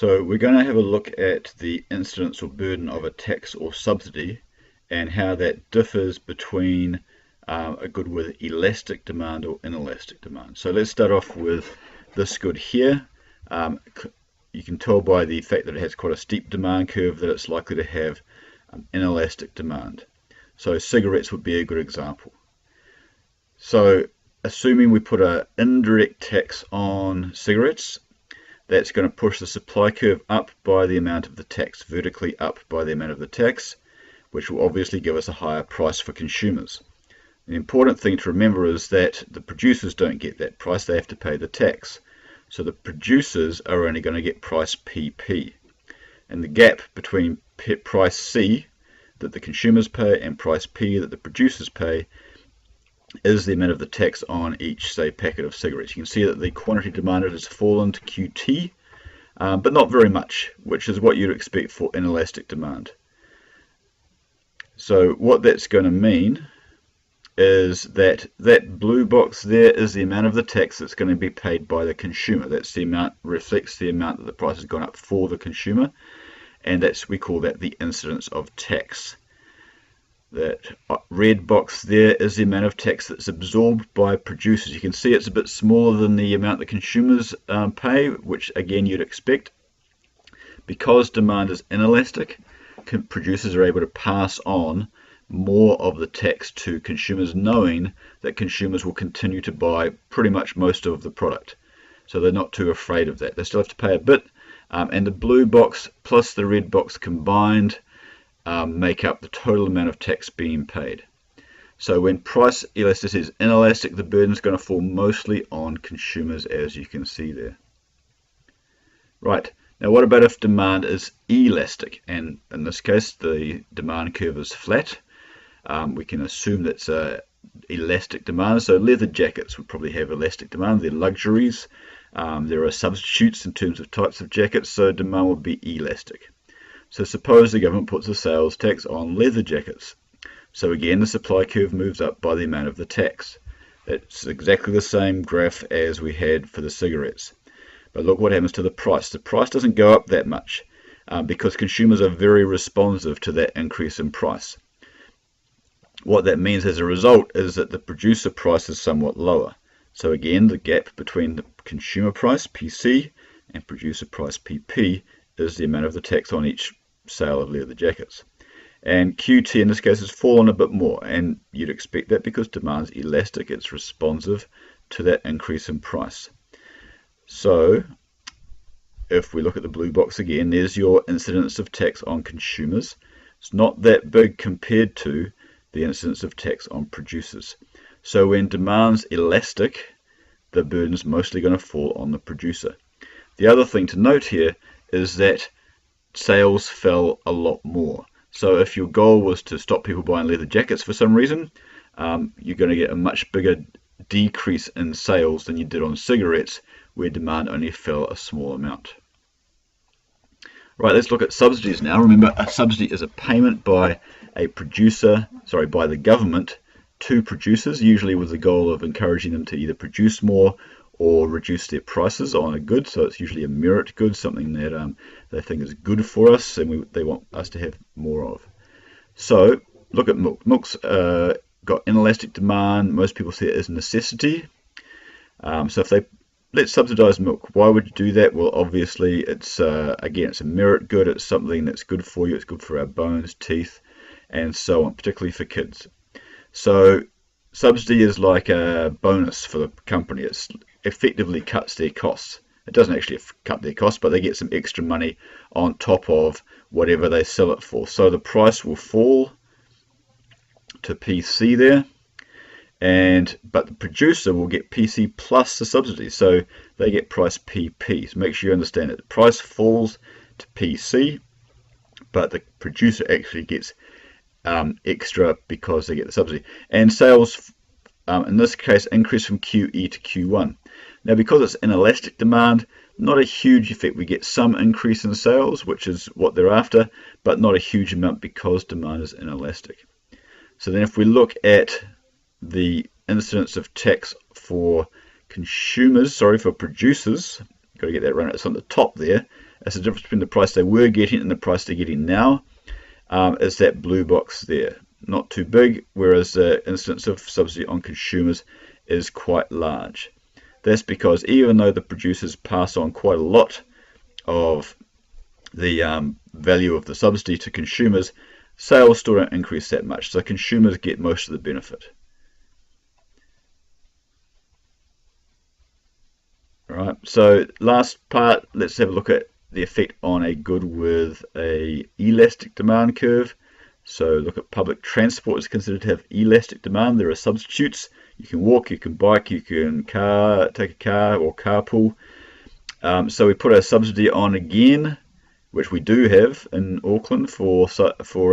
So we're going to have a look at the incidence or burden of a tax or subsidy and how that differs between a good with elastic demand or inelastic demand. So let's start off with this good here. You can tell by the fact that it has quite a steep demand curve that it's likely to have inelastic demand. So cigarettes would be a good example. So assuming we put an indirect tax on cigarettes, that's going to push the supply curve up by the amount of the tax, vertically up by the amount of the tax, which will obviously give us a higher price for consumers. The important thing to remember is that the producers don't get that price, they have to pay the tax. So the producers are only going to get price PP. And the gap between price C that the consumers pay and price P that the producers pay is the amount of the tax on each, say, packet of cigarettes. You can see that the quantity demanded has fallen to QT, but not very much, which is what you'd expect for inelastic demand. So what that's going to mean is that that blue box there is the amount of the tax that's going to be paid by the consumer. That's the amount, reflects the amount that the price has gone up for the consumer, and that's, we call that the incidence of tax. That red box there is the amount of tax that's absorbed by producers. You can see it's a bit smaller than the amount the consumers pay, which again you'd expect. Because demand is inelastic, producers are able to pass on more of the tax to consumers, knowing that consumers will continue to buy pretty much most of the product. So they're not too afraid of that. They still have to pay a bit, and the blue box plus the red box combined make up the total amount of tax being paid. So when price elasticity is inelastic, the burden is going to fall mostly on consumers, as you can see there. Right, now what about if demand is elastic? And in this case, the demand curve is flat. We can assume that's elastic demand. So leather jackets would probably have elastic demand. They're luxuries. There are substitutes in terms of types of jackets, so demand would be elastic. So suppose the government puts a sales tax on leather jackets. So again, the supply curve moves up by the amount of the tax. It's exactly the same graph as we had for the cigarettes. But look what happens to the price. The price doesn't go up that much because consumers are very responsive to that increase in price. What that means as a result is that the producer price is somewhat lower. So again, the gap between the consumer price, PC, and producer price, PP, is the amount of the tax on each sale of leather jackets. And QT in this case has fallen a bit more, and you'd expect that because demand is elastic, it's responsive to that increase in price. So if we look at the blue box again, there's your incidence of tax on consumers. It's not that big compared to the incidence of tax on producers. So when demand's elastic, the burden's mostly going to fall on the producer. The other thing to note here is that sales fell a lot more. So if your goal was to stop people buying leather jackets for some reason, you're going to get a much bigger decrease in sales than you did on cigarettes, where demand only fell a small amount. Right, let's look at subsidies now. Remember, a subsidy is a payment by a producer, by the government to producers, usually with the goal of encouraging them to either produce more or reduce their prices on a good. So it's usually a merit good, something that they think is good for us and they want us to have more of. So look at milk. Milk's got inelastic demand. Most people see it as necessity. So if let's subsidize milk. Why would you do that? Well, obviously it's again, it's a merit good. It's something that's good for you. It's good for our bones, teeth, and so on, particularly for kids. So subsidy is like a bonus for the company. It effectively cuts their costs. It doesn't actually cut their costs, but they get some extra money on top of whatever they sell it for. So the price will fall to PC there, but the producer will get PC plus the subsidy, so they get price PP. So make sure you understand it. The price falls to PC, but the producer actually gets extra because they get the subsidy. And sales in this case increase from QE to Q1. Now because it's inelastic demand, not a huge effect. We get some increase in sales, which is what they're after, but not a huge amount because demand is inelastic. So then if we look at the incidence of tax for consumers, for producers, got to get that right, it's on the top there, That's the difference between the price they were getting and the price they're getting now. Is that blue box there. Not too big, whereas the incidence of subsidy on consumers is quite large. That's because even though the producers pass on quite a lot of the value of the subsidy to consumers, sales still don't increase that much, so consumers get most of the benefit. Alright, so last part, let's have a look at the effect on a good with a elastic demand curve. So look at public transport is considered to have elastic demand. There are substitutes. You can walk, you can bike, you can take a car or carpool. So we put a subsidy on again, which we do have in Auckland for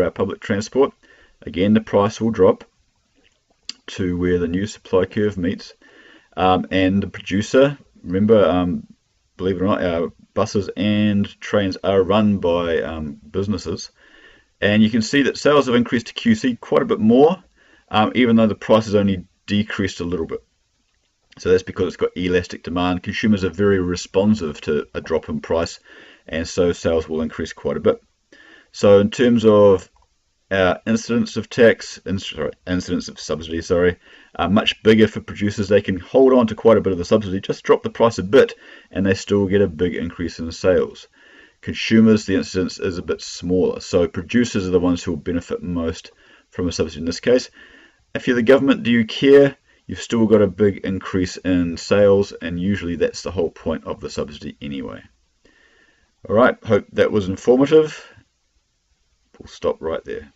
our public transport. Again, the price will drop to where the new supply curve meets. And the producer, remember, believe it or not, buses and trains are run by businesses. And you can see that sales have increased to QC quite a bit more, even though the price has only decreased a little bit. So that's because it's got elastic demand. Consumers are very responsive to a drop in price, and so sales will increase quite a bit. So in terms of incidence of subsidy, much bigger for producers. They can hold on to quite a bit of the subsidy, just drop the price a bit, and they still get a big increase in sales. Consumers, the incidence is a bit smaller, so producers are the ones who will benefit most from a subsidy in this case. If you're the government, do you care? You've still got a big increase in sales, and usually that's the whole point of the subsidy anyway. Alright, hope that was informative. We'll stop right there.